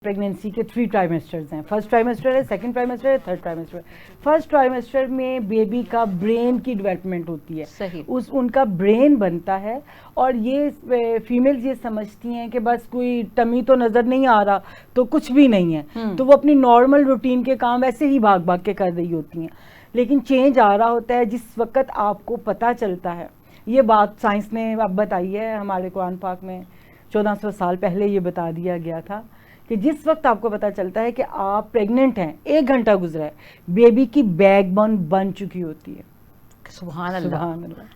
Pregnancy के 3 trimesters हैं। First trimester है, सेकंड ट्राइमेस्टर है, थर्ड ट्राइमेस्टर है। फर्स्ट ट्राइमेस्टर में बेबी का ब्रेन की डेवलपमेंट होती है, सही। उनका ब्रेन बनता है। और ये फीमेल्स ये समझती हैं कि बस कोई टमी तो नज़र नहीं आ रहा तो कुछ भी नहीं है, तो वो अपनी नॉर्मल रूटीन के काम वैसे ही भाग भाग के कर रही होती हैं। लेकिन चेंज आ रहा होता है जिस वक्त आपको पता चलता है। ये बात साइंस ने अब बताई है, हमारे कुरान पाक में 1400 साल पहले ये बता दिया गया था कि जिस वक्त आपको पता चलता है कि आप प्रेग्नेंट हैं, 1 घंटा गुजरा है, बेबी की बैकबोन बन चुकी होती है। सुभान अल्लाह।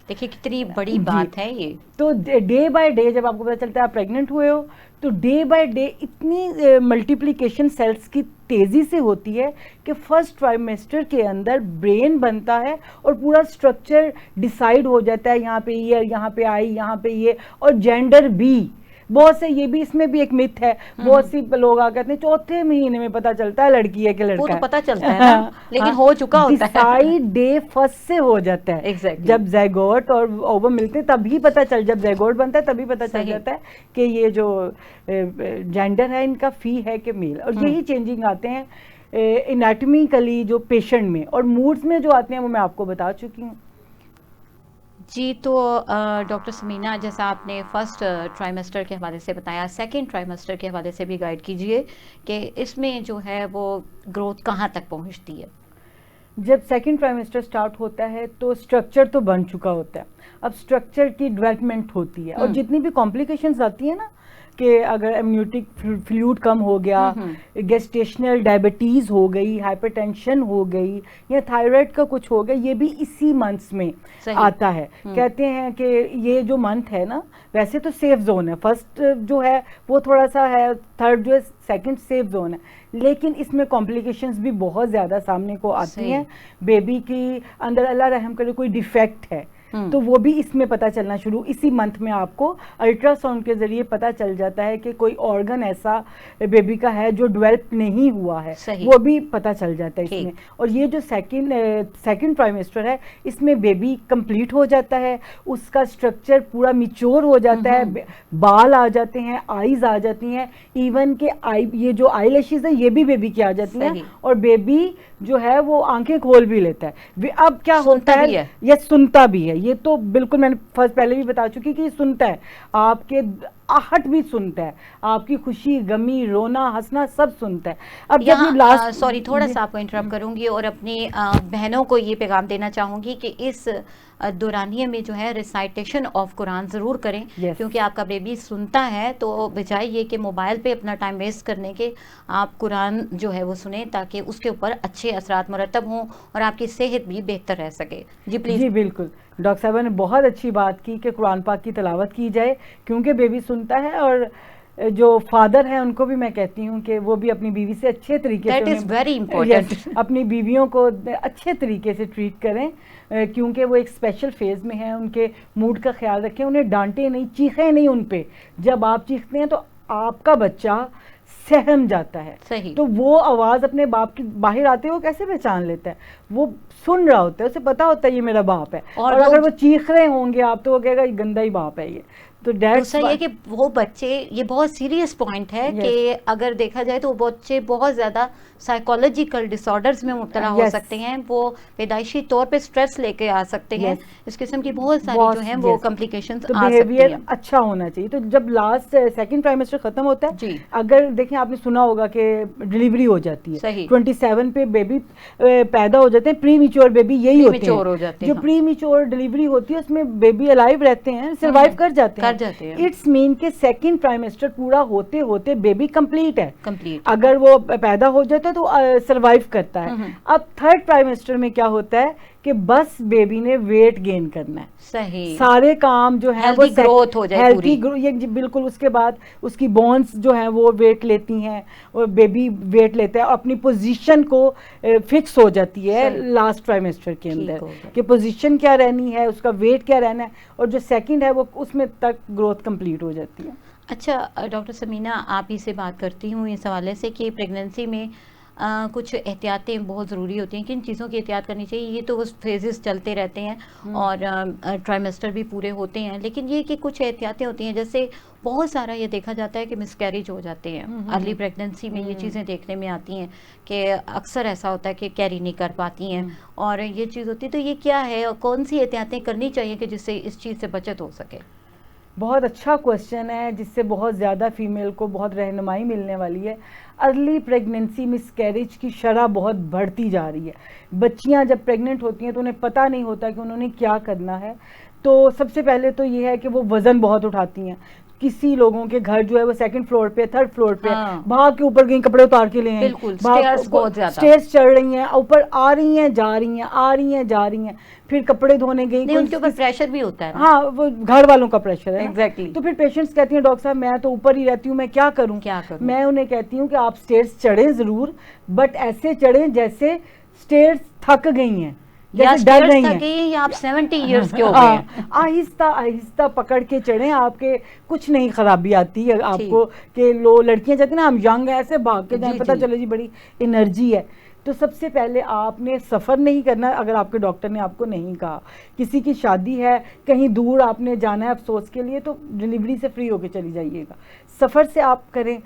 देखिए कितनी बड़ी बात है ये। तो डे बाय डे जब आपको पता चलता है आप प्रेग्नेंट हुए हो, तो डे बाय डे इतनी मल्टीप्लिकेशन सेल्स की तेज़ी से होती है कि फर्स्ट ट्राइमेस्टर के अंदर ब्रेन बनता है और पूरा स्ट्रक्चर डिसाइड हो जाता है। यहाँ पे ईयर, यहाँ पे आई, यहाँ पे ये, और जेंडर भी। बहुत से ये भी, इसमें भी एक मिथ है, बहुत सी लोग आ कहते हैं 4थे महीने में पता चलता है लड़की है कि लड़का वो तो है। पता चलता है ना, लेकिन हो चुका होता है। डिसाइड डे फर्स्ट से हो जाता है। Exactly. जब ज़ाइगोट और ओवम मिलते हैं तभी पता चल, जब ज़ाइगोट बनता है तभी पता चल जाता है कि ये जो जेंडर है इनका फी है कि मेल। और यही चेंजिंग आते हैं एनाटॉमिकली जो पेशेंट में, और मूड्स में जो आते हैं वो मैं आपको बता चुकी हूँ। जी, तो डॉक्टर समीना, जैसा आपने फर्स्ट ट्राइमेस्टर के हवाले से बताया, सेकंड ट्राइमेस्टर के हवाले से भी गाइड कीजिए कि इसमें जो है वो ग्रोथ कहाँ तक पहुँचती है। जब सेकंड ट्राइमेस्टर स्टार्ट होता है तो स्ट्रक्चर तो बन चुका होता है, अब स्ट्रक्चर की डेवलपमेंट होती है। और जितनी भी कॉम्प्लिकेशंस आती है ना, कि अगर एमनियोटिक फ्लूइड कम हो गया, गेस्टेशनल डायबिटीज़ हो गई, हाइपरटेंशन हो गई, या थायराइड का कुछ हो गया, ये भी इसी मंथ्स में आता है। कहते हैं कि ये जो मंथ है ना, वैसे तो सेफ जोन है, फर्स्ट जो है वो थोड़ा सा है, थर्ड जो है सेकंड सेफ जोन है, लेकिन इसमें कॉम्प्लिकेशंस भी बहुत ज़्यादा सामने को आती हैं। बेबी की अंदर अल्लाह रहम करे कोई डिफेक्ट है तो वो भी इसमें पता चलना शुरू, इसी मंथ में आपको अल्ट्रासाउंड के ज़रिए पता चल जाता है कि कोई ऑर्गन ऐसा बेबी का है जो डेवलप नहीं हुआ है, वो भी पता चल जाता है इसमें। और ये जो सेकंड ट्राइमेस्टर है, इसमें बेबी कंप्लीट हो जाता है, उसका स्ट्रक्चर पूरा मिच्योर हो जाता है, बाल आ जाते हैं, आईज आ जाती हैं, इवन के ये जो आई लैशेज़ है ये भी बेबी की आ जाती हैं, और बेबी जो है वो आंखें खोल भी लेता है। अब क्या होता है, ये सुनता भी है। ये तो बिल्कुल मैंने पहले भी बता चुकी कि सुनता है, आपके आहट भी सुनता है, आपकी खुशी, गमी, रोना, हंसना सब सुनता है। अब जब लास्ट सॉरी थोड़ा सा आपको इंटरप्ट करूंगी, और अपनी बहनों को ये पैगाम देना चाहूंगी कि इस दौरानिए में जो है रिसाइटेशन ऑफ कुरान ज़रूर करें, क्योंकि आपका बेबी सुनता है, तो बजाय ये कि मोबाइल पे अपना टाइम वेस्ट करने के आप कुरान जो है वो सुने, ताकि उसके ऊपर अच्छे असरात मुरतब हों और आपकी सेहत भी बेहतर रह सके। जी प्लीज़। जी बिल्कुल, डॉक्टर साहबा ने बहुत अच्छी बात की कि कुरान पाक की तिलावत की जाए, क्योंकि बेबी सुनता है। और जो फादर हैं उनको भी मैं कहती हूँ कि वो भी अपनी बीवी से अच्छे तरीके से, दैट इज़ वेरी इंपॉर्टेंट, अपनी बीवियों को अच्छे तरीके से ट्रीट करें, क्योंकि वो एक स्पेशल फेज़ में हैं। उनके मूड का ख्याल रखें, उन्हें डांटें नहीं, चीखें नहीं उन पे। जब आप चीखते हैं तो आपका बच्चा सहम जाता है। सही। तो वो आवाज़ अपने बाप की बाहर आते हुए कैसे पहचान लेता है, वो सुन रहा होता है, उसे पता होता है ये मेरा बाप है। और अगर वो चीख रहे होंगे आप, तो वो कहेगा ये गंदा ही बाप है ये। तो दूसरा ये कि वो बच्चे, ये बहुत सीरियस पॉइंट है कि अगर देखा जाए तो वो बच्चे बहुत ज़्यादा साइकोलॉजिकल डिसऑर्डर्स में मुब्तला हो सकते हैं, वो पैदाइशी तौर पे स्ट्रेस लेके आ सकते हैं, इस किस्म की बहुत सारी जो हैं वो कॉम्प्लिकेशंस आ सकती हैं। अच्छा होना चाहिए। तो जब लास्ट सेकंड ट्राइमेस्टर खत्म होता है, अगर देखें, आपने सुना होगा कि डिलीवरी हो जाती है 27 पे बेबी पैदा हो जाते हैं, प्री मिच्योर बेबी यही होते हैं। जो प्री मिच्योर डिलीवरी होती है उसमें बेबी अलाइव रहते हैं, सर्वाइव कर जाते हैं। इट्स मीन के सेकंड ट्राइमेस्टर पूरा होते होते बेबी कंप्लीट है। अगर वो पैदा हो जाता है तो सरवाइव करता है। अब थर्ड ट्राइमेस्टर में क्या होता है कि बस बेबी ने वेट गेन करना है। सही। सारे काम जो है वो ग्रोथ हो जाए, हेल्थी ये बिल्कुल। उसके बाद उसकी बोन्स जो है वो वेट लेती हैं, और बेबी वेट लेता है, अपनी पोजीशन को फिक्स हो जाती है लास्ट ट्राइमेस्टर के अंदर कि पोजीशन क्या रहनी है, उसका वेट क्या रहना है, और जो सेकंड है वो उसमें तक ग्रोथ कंप्लीट हो जाती है। अच्छा डॉक्टर समीना, आप ही से बात करती हूँ इस हवाले से कि प्रेगनेंसी में कुछ एहतियातें बहुत ज़रूरी होती हैं, किन चीज़ों की एहतियात करनी चाहिए? ये तो बस फेजेस चलते रहते हैं और ट्राइमेस्टर भी पूरे होते हैं, लेकिन ये कि कुछ एहतियातें होती हैं, जैसे बहुत सारा ये देखा जाता है कि मिसकैरेज हो जाते हैं अर्ली प्रेगनेंसी में। ये चीज़ें देखने में आती हैं कि अक्सर ऐसा होता है कि कैरी नहीं कर पाती हैं और ये चीज़ होती है। तो ये क्या है और कौन सी एहतियातें करनी चाहिए कि जिससे इस चीज़ से बचत हो सके? बहुत अच्छा क्वेश्चन है, जिससे बहुत ज़्यादा फीमेल को बहुत रहनुमाई मिलने वाली है। अर्ली प्रेगनेंसी मिसकैरेज की शरह बहुत बढ़ती जा रही है। बच्चियां जब प्रेग्नेंट होती हैं तो उन्हें पता नहीं होता कि उन्होंने क्या करना है। तो सबसे पहले तो ये है कि वो वज़न बहुत उठाती हैं। किसी लोगों के घर जो है वो सेकंड फ्लोर पे, थर्ड फ्लोर पे, भाग के ऊपर गई, कपड़े उतार के ले आए, स्टेयर्स चढ़ रही हैं, ऊपर आ रही हैं, जा रही हैं, आ रही हैं, जा रही हैं, फिर कपड़े धोने गई। उनके ऊपर प्रेशर भी होता है। हाँ, वो घर वालों का प्रेशर है। एग्जैक्टली। तो फिर पेशेंट्स कहती हैं डॉक्टर साहब मैं तो ऊपर ही रहती हूँ, मैं क्या करूँ? मैं उन्हें कहती हूँ कि आप स्टेयर्स चढ़ें ज़रूर, बट ऐसे चढ़ें जैसे स्टेयर्स थक गई हैं, जैसे डर नहीं है या आप 70 इयर्स के हो गए हैं। आहिस्ता आहिस्ता पकड़ के चढ़ें, आपके कुछ नहीं खराबी आती है आपको। कि लो लड़कियां चाहती ना हम यंग है, ऐसे भाग के जाए, पता चले जी बड़ी एनर्जी है। तो सबसे पहले आपने सफ़र नहीं करना, अगर आपके डॉक्टर ने आपको नहीं कहा। किसी की शादी है, कहीं दूर आपने जाना है अफसोस के लिए, तो डिलीवरी से फ्री होके चली जाइएगा। सफ़र से आप करें।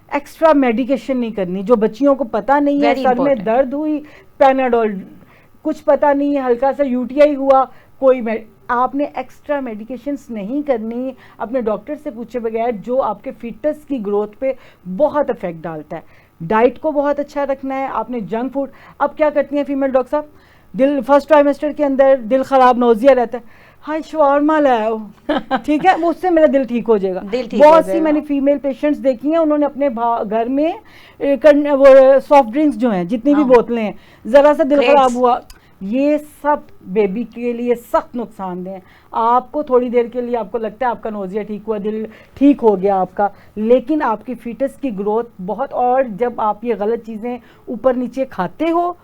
एक्स्ट्रा मेडिकेशन नहीं करनी, जो बच्चियों को पता नहीं है, सर में दर्द हुई, पैनाडोल, कुछ पता नहीं है, हल्का सा यूटीआई हुआ, कोई आपने एक्स्ट्रा मेडिकेशंस नहीं करनी अपने डॉक्टर से पूछे बगैर, जो आपके फीटस की ग्रोथ पे बहुत इफेक्ट डालता है। डाइट को बहुत अच्छा रखना है आपने। जंक फूड, अब क्या करती हैं फीमेल डॉक्टर साहब, दिल फर्स्ट ट्राइमेस्टर के अंदर दिल ख़राब, नोजिया रहता है, हाँ शवारमा लाओ, ठीक है, उससे मेरा दिल ठीक हो जाएगा। बहुत सी मैंने फीमेल पेशेंट्स देखी हैं, उन्होंने अपने घर में वो सॉफ्ट ड्रिंक्स जो हैं, जितनी भी बोतलें हैं, ज़रा सा दिल ख़राब हुआ, ये सब बेबी के लिए सख्त नुकसानदेह हैं। आपको थोड़ी देर के लिए आपको लगता है आपका नोजिया ठीक हुआ, दिल ठीक हो गया आपका, लेकिन आपकी फीटस की ग्रोथ बहुत, और जब आप ये गलत चीज़ें ऊपर नीचे खाते हो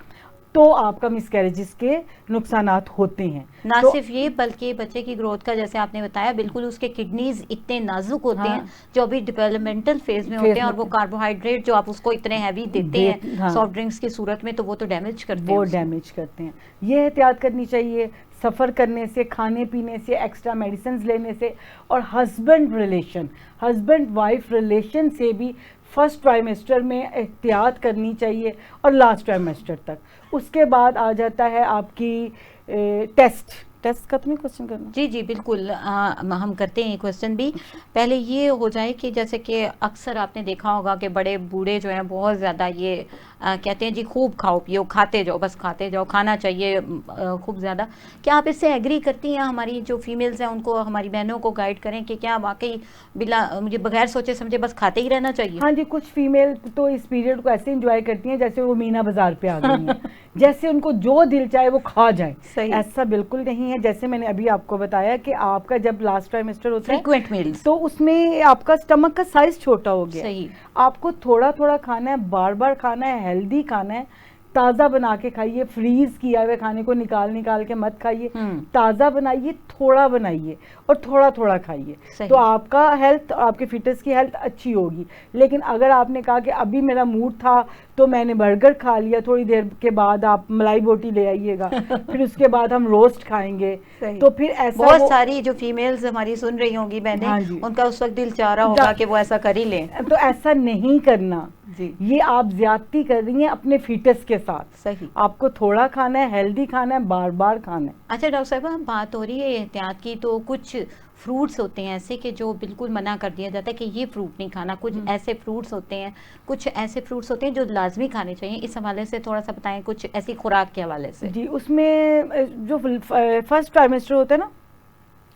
तो आपका मिसकैरेजेस के नुकसानात होते हैं। ना सिर्फ ये, बल्कि बच्चे की ग्रोथ का, जैसे आपने बताया, बिल्कुल उसके किडनीज इतने नाजुक होते हैं जो अभी डेवलपमेंटल फेज में होते हैं, और वो कार्बोहाइड्रेट जो आप उसको इतने हैवी देते हैं सॉफ्ट ड्रिंक्स की सूरत में, तो वो तो डैमेज करते हैं, वो डैमेज करते हैं। ये एहतियात करनी चाहिए सफ़र करने से, खाने पीने से, एक्स्ट्रा मेडिसिन लेने से, और हस्बैंड वाइफ रिलेशन से भी फर्स्ट ट्राइमेस्टर में एहतियात करनी चाहिए और लास्ट ट्राइमेस्टर तक। उसके बाद आ जाता है आपकी टेस्ट का तुम्हें क्वेश्चन करना। जी जी बिल्कुल, हम करते हैं ये क्वेश्चन भी। पहले ये हो जाए कि जैसे कि अक्सर आपने देखा होगा कि बड़े बूढ़े जो हैं बहुत ज़्यादा ये कहते हैं जी खूब खाओ पियो, खाते जाओ, बस खाते जाओ, खाना चाहिए खूब ज़्यादा। क्या आप इससे एग्री करती हैं? हमारी जो फीमेल्स हैं उनको, हमारी बहनों को गाइड करें कि क्या वाकई बिला मुझे बगैर सोचे समझे बस खाते ही रहना चाहिए? हाँ जी, कुछ फीमेल तो इस पीरियड को ऐसे इंजॉय करती हैं जैसे वो मीना बाजार पे आ गई हैं, जैसे उनको जो दिल चाहे वो खा जाए। ऐसा बिल्कुल नहीं है। जैसे मैंने अभी आपको बताया कि आपका जब लास्ट ट्राइमेस्टर होता है फ्रीक्वेंट मील्स, तो उसमें आपका स्टमक का साइज छोटा हो गया। सही। आपको थोड़ा थोड़ा खाना है, बार बार खाना है, हेल्दी खाना है, ताज़ा बना के खाइए, फ्रीज किया हुए खाने को निकाल के मत खाइए, ताज़ा बनाइए, थोड़ा बनाइए और थोड़ा थोड़ा खाइए, तो आपका हेल्थ, आपके फिटनेस की हेल्थ अच्छी होगी। लेकिन अगर आपने कहा कि अभी मेरा मूड था तो मैंने बर्गर खा लिया, थोड़ी देर के बाद आप मलाई बोटी ले आइएगा, फिर उसके बाद हम रोस्ट खाएंगे, तो फिर ऐसा बहुत सारी जो फीमेल्स हमारी सुन रही होंगी बहनें, हाँ, उनका उस वक्त दिल चाह रहा होगा कि वो ऐसा कर ही लें। तो ऐसा नहीं करना जी, ये आप ज्यादती कर रही हैं अपने फीटस के साथ। सही। आपको थोड़ा खाना है, हेल्दी खाना है, बार बार खाना है। अच्छा डॉक्टर साहब, बात हो रही है एहतियात की, तो कुछ फ्रूट्स होते हैं ऐसे कि जो बिल्कुल मना कर दिया जाता है कि ये फ्रूट नहीं खाना, कुछ ऐसे फ्रूट्स होते हैं, कुछ ऐसे फ्रूट्स होते हैं जो लाजमी खाने चाहिए, इस हवाले से थोड़ा सा बताएं, कुछ ऐसी खुराक के हवाले से। जी, उसमें जो फर्स्ट ट्राइमेस्टर होता है ना,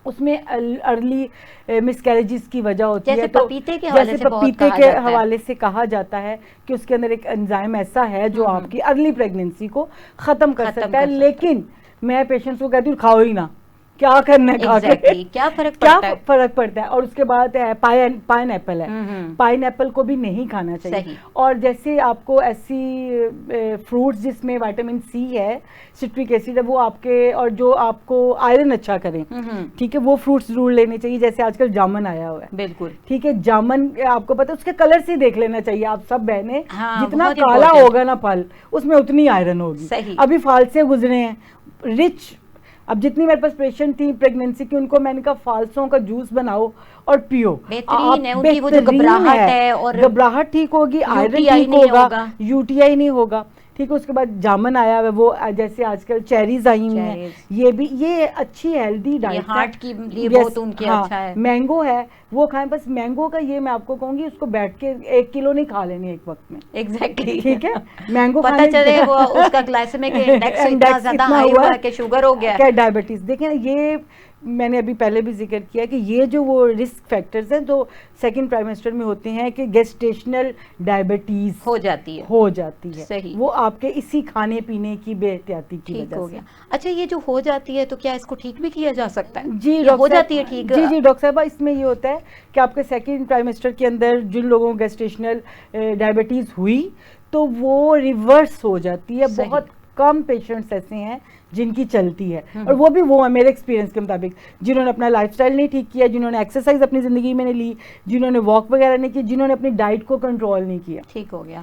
उसमें अर्ली मिसकैरेजेस की वजह होती है, तो पपीते के हवाले से पपीते के हवाले से कहा जाता है कि उसके अंदर एक एंजाइम ऐसा है जो आपकी अर्ली प्रेगनेंसी को ख़त्म कर सकता है। लेकिन मैं पेशेंट्स को कहती हूँ खाओ ही ना, क्या करना है खा के। Exactly, क्या फर्क क्या पड़ता है? फर्क पड़ता है। और उसके बाद है पाइन एप्पल है, पाइन एप्पल को भी नहीं खाना चाहिए। सही। और जैसे आपको ऐसी फ्रूट्स जिसमें विटामिन सी है, सिट्रिक एसिड है, वो आपके और जो आपको आयरन अच्छा करें, ठीक है, वो फ्रूट्स जरूर लेने चाहिए। जैसे आजकल जामुन आया हुआ है, बिल्कुल, ठीक है, जामुन आपको पता है उसके कलर से ही देख लेना चाहिए आप सब बहनें, हाँ, जितना बहुत काला important। होगा ना फल उसमें उतनी आयरन होगी। सही। अभी फालसे गुजरे हैं रिच, अब जितनी मेरे पास पेशेंट थी प्रेगनेंसी की, उनको मैंने कहा फालसों का जूस बनाओ और पियो। बेहतरीन है, उनकी वो जो घबराहट है और घबराहट ठीक होगी, आयरन UTI ठीक नहीं होगा, होगा। यूटीआई नहीं होगा, ठीक है। उसके बाद जामुन आया है, वो जैसे आजकल चेरीज आई हुई हैं, ये भी ये अच्छी हेल्दी डाइट है, हार्ट के लिए बहुत उनके अच्छा है। मैंगो है वो खाएं, बस मैंगो का ये मैं आपको कहूंगी उसको बैठ के 1 किलो नहीं खा लेनी एक वक्त में। एग्जैक्टली, ठीक है, मैंगो पता चले वो उसका ग्लाइसेमिक इंडेक्स इतना ज्यादा हाई हुआ कि शुगर हो गया, क्या डायबिटीज। देखें ये मैंने अभी पहले भी जिक्र किया कि ये जो वो रिस्क फैक्टर्स हैं जो सेकंड ट्राइमेस्टर में होते हैं कि गेस्टेशनल डायबिटीज हो जाती है। सही। वो आपके इसी खाने पीने की बेहतियाती की ठीक वजह हो से। गया। अच्छा, ये जो हो जाती है तो क्या इसको ठीक भी किया जा सकता है? जी हो जाती है ठीक? जी जी डॉक्टर साहबा, इसमें ये होता है कि आपके सेकंड ट्राइमेस्टर के अंदर जिन लोगों को गेस्टेशनल डायबिटीज हुई तो वो रिवर्स हो जाती है। बहुत कम पेशेंट्स ऐसे हैं जिनकी चलती है, और वो भी वो है मेरे एक्सपीरियंस के मुताबिक जिन्होंने अपना लाइफस्टाइल नहीं ठीक किया, जिन्होंने एक्सरसाइज अपनी ज़िंदगी में नहीं ली, जिन्होंने वॉक वगैरह नहीं की, जिन्होंने अपनी डाइट को कंट्रोल नहीं किया। ठीक हो गया।